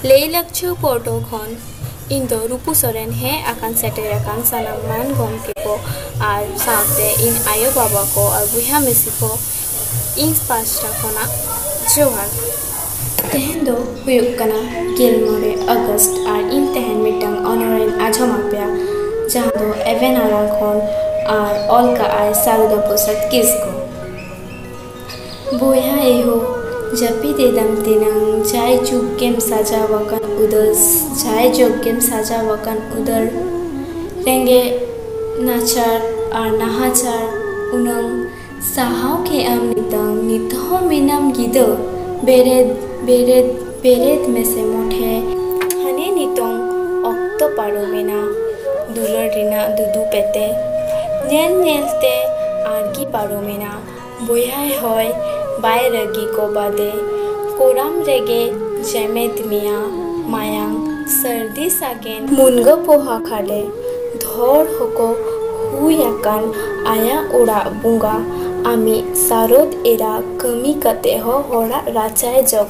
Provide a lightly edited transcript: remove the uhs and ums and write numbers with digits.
Leilakchu Porto Khon Indo Rupu Soren he akan seter akan sanam man gomke ko ar saute in ayo baba ko ar buha mesi ko in pasta khona johar tehen do huyuk kana Gilmore August ar in tehen mitang honorin ajomapya jahan do even arang khon ar olka ay saluda posat kisko buha eho Japi dedam tinang jai jukem saja wakan udar jai jukem saja wakan udar renge nachar ar nahachar unang sahau ke am nitang nitho minam gido bered mese mothe hane nitong okto paro mena dular rina dudu pete nelte argi paro mena boyai hoy Bai ragi ko bade koram rege jemet mia mayang sardi sagen munga poha khade dhor hoko huyakan aya ora bunga ami sarod era kami kate ho hora rachai jog